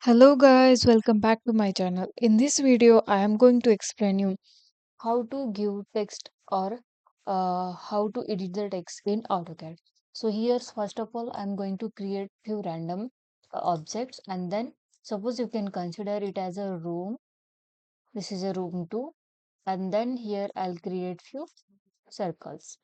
Hello guys, welcome back to my channel. In this video, I am going to explain you how to give text or how to edit the text in AutoCAD. So here, first of all, I am going to create few random objects, and then suppose you can consider it as a room. This is a room 2, and then here I'll create few circles.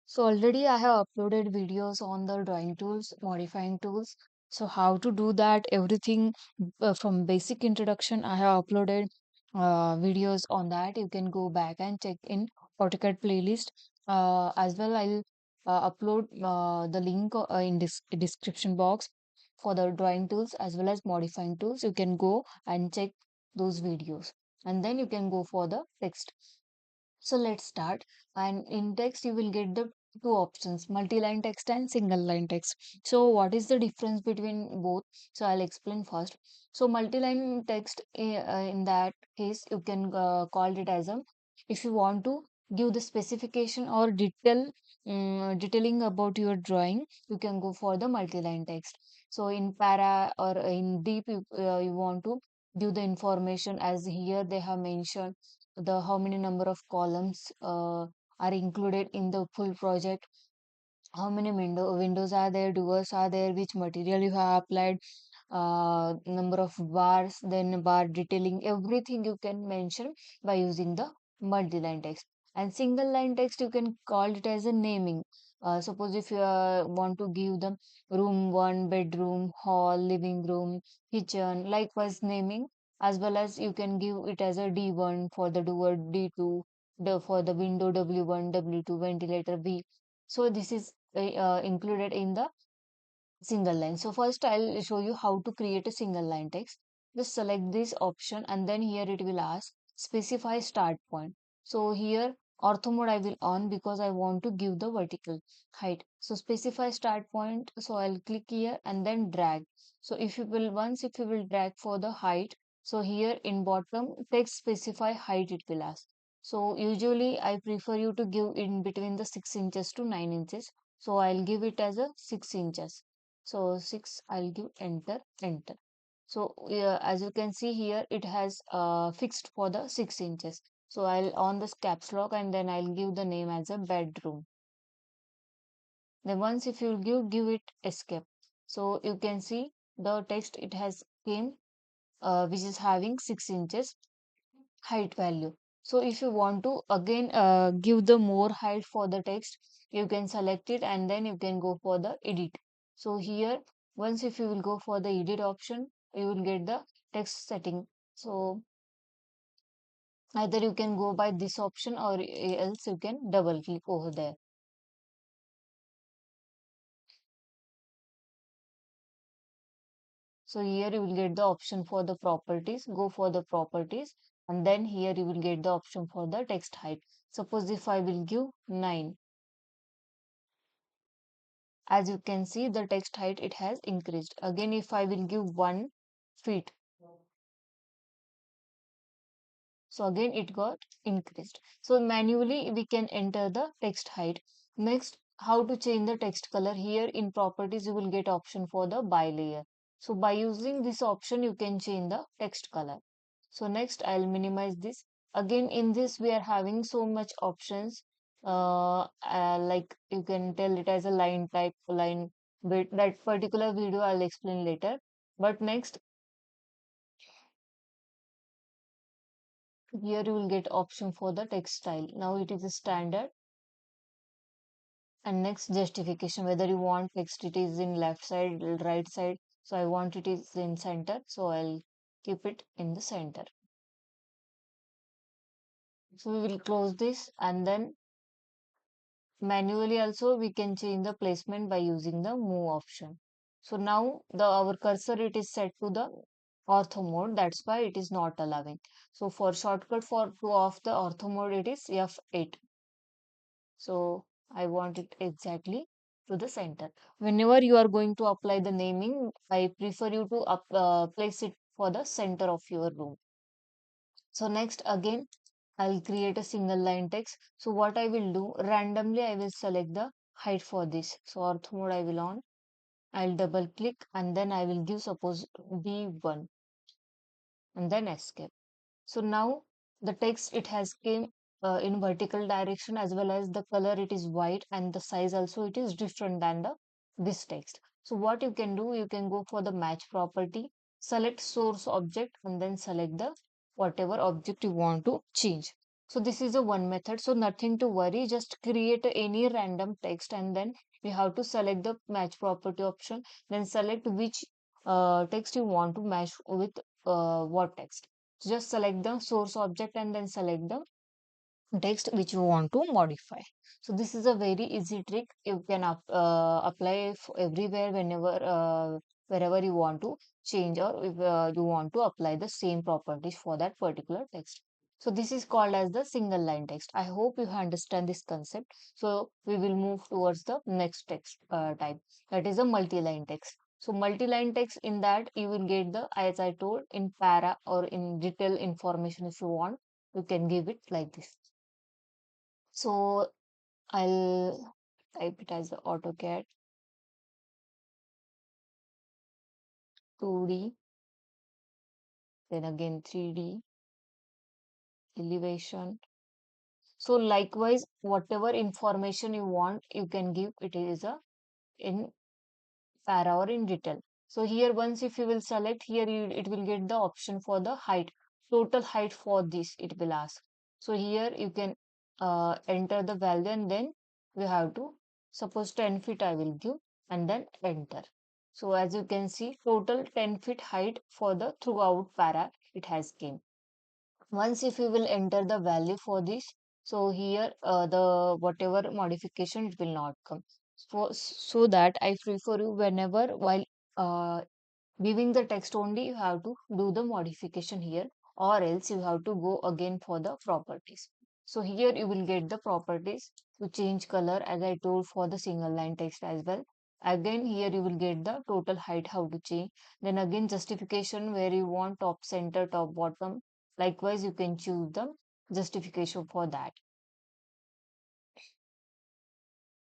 So already I have uploaded videos on the drawing tools, modifying tools. So how to do that, everything from basic introduction, I have uploaded videos on that. You can go back and check in AutoCAD playlist. As well, I'll upload the link in this description box for the drawing tools as well as modifying tools. You can go and check those videos, and then you can go for the text. So let's start. And in text, you will get the two options, multi-line text and single line text. So what is the difference between both? So I'll explain first. So multi-line text, in that case, you can call it as a, if you want to give the specification or detailing about your drawing, you can go for the multi-line text. So in para or in deep, you want to give the information, as here they have mentioned the how many number of columns are included in the full project, how many windows are there, doors are there, which material you have applied, number of bars, then bar detailing, everything you can mention by using the multi-line text. And single line text, you can call it as a naming. Suppose if you want to give them room 1, bedroom, hall, living room, kitchen, likewise naming, as well as you can give it as a D1 for the door, D2 for the window, W1, W2, ventilator, V. So this is included in the single line. So first I'll show you how to create a single line text. Just select this option, and then here it will ask specify start point. So here ortho mode I will on because I want to give the vertical height. So specify start point. So I'll click here and then drag. So if you will drag for the height, so here in bottom text specify height it will ask. So usually I prefer you to give in between the 6 inches to 9 inches. So I'll give it as a 6 inches. So 6, I'll give enter, enter. So as you can see here, it has fixed for the 6 inches. So I'll on this caps lock, and then I'll give the name as a bedroom. Then once if you give it escape. So you can see the text it has came, which is having 6 inches height value. So if you want to again give the more height for the text, you can select it and then you can go for the edit. So here, once if you will go for the edit option, you will get the text setting. So either you can go by this option or else you can double click over there. So here you will get the option for the properties, go for the properties, and then here you will get the option for the text height. Suppose if I will give 9. As you can see, the text height it has increased. Again, if I will give 1 feet, so again it got increased. So manually we can enter the text height. Next, how to change the text color? Here in properties you will get option for the by layer. So by using this option you can change the text color. So next I'll minimize this. Again in this we are having so much options. Like you can tell it as a line type, line width. That particular video I'll explain later. But next, here you will get option for the text style. Now it is a standard. And next, justification, whether you want text it is in left side, right side. So I want it is in center, so I'll keep it in the center. So we will close this, and then manually also we can change the placement by using the move option. So now the our cursor it is set to the ortho mode, that's why it is not allowing. So for shortcut for to off the ortho mode it is F8. So I want it exactly to the center. Whenever you are going to apply the naming, I prefer you to place it for the center of your room. So next again, I'll create a single line text. So what I will do, randomly I will select the height for this. So ortho mode I will on. I'll double click and then I will give suppose B1 and then escape. So now the text it has came in vertical direction as well as the color it is white and the size also it is different than the this text. So what you can do, you can go for the match property, select source object and then select the whatever object you want to change. So this is a one method. So nothing to worry, just create any random text and then you have to select the match property option, then select which text you want to match with what text. Just select the source object and then select the text which you want to modify. So this is a very easy trick. You can apply everywhere whenever wherever you want to change or if you want to apply the same properties for that particular text. So this is called as the single line text. I hope you understand this concept. So we will move towards the next text type, that is a multi-line text. So multi-line text, in that you will get the, as I told, in para or in detail information. If you want, you can give it like this. So I'll type it as the AutoCAD 2D, then again 3D, elevation. So likewise, whatever information you want, you can give it is a in para or in detail. So here once if you will select here, it will get the option for the height, total height for this it will ask. So here you can enter the value and then we have to suppose 10 feet I will give and then enter. So as you can see, total 10 feet height for the throughout para it has came. Once if you will enter the value for this, so here the whatever modification it will not come. So that I prefer you whenever while uh, giving the text only you have to do the modification here, or else you have to go again for the properties. So here you will get the properties to change color as I told for the single line text as well. Again here you will get the total height how to change. Then again justification where you want top center top bottom. Likewise you can choose the justification for that.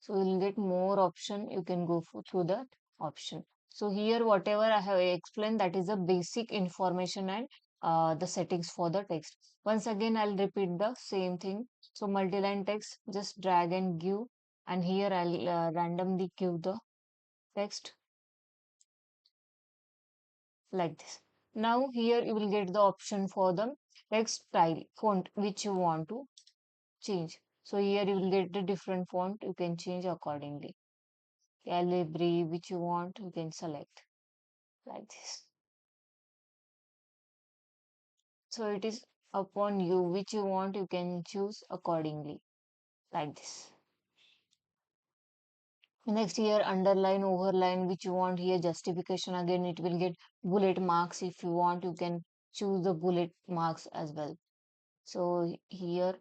So you'll get more option. You can go through that option. So here, whatever I have explained, that is the basic information and the settings for the text. Once again, I'll repeat the same thing. So multi-line text, just drag and give. And here I'll randomly give the text like this. Now here you will get the option for the text style, font, which you want to change. So here you will get the different font. You can change accordingly. Calibri which you want you can select like this. So it is upon you which you want you can choose accordingly like this. Next here underline overline which you want, here justification again it will get bullet marks. If you want you can choose the bullet marks as well. So here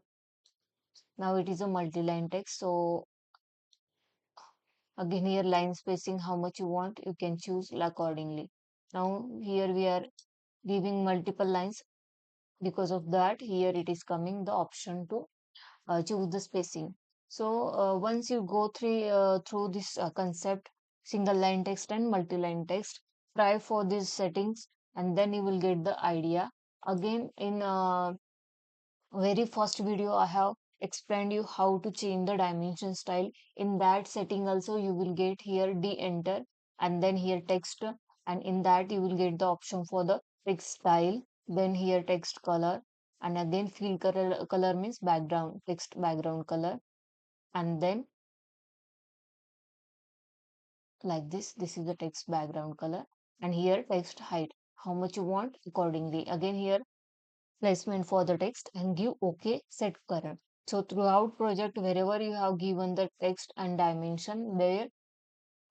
now it is a multi-line text. So again here line spacing how much you want you can choose accordingly. Now here we are giving multiple lines. Because of that, here it is coming the option to choose the spacing. So once you go through this concept, single line text and multi-line text, try for these settings and then you will get the idea. Again, in very first video, I have explained you how to change the dimension style. In that setting also, you will get here de-enter and then here text, and in that you will get the option for the text style, then here text color, and again fill color means background, text background color, and then like this is the text background color, and here text height, how much you want accordingly. Again here placement for the text and give OK, set current. So throughout project, wherever you have given the text and dimension, there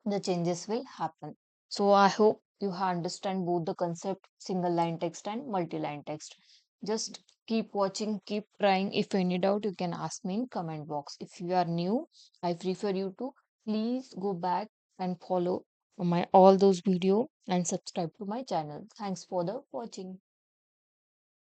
the changes will happen. So I hope you understand both the concept single line text and multi-line text. Just keep watching, keep trying. If any doubt, you can ask me in comment box. If you are new, I prefer you to please go back and follow my all those video and subscribe to my channel. Thanks for the watching.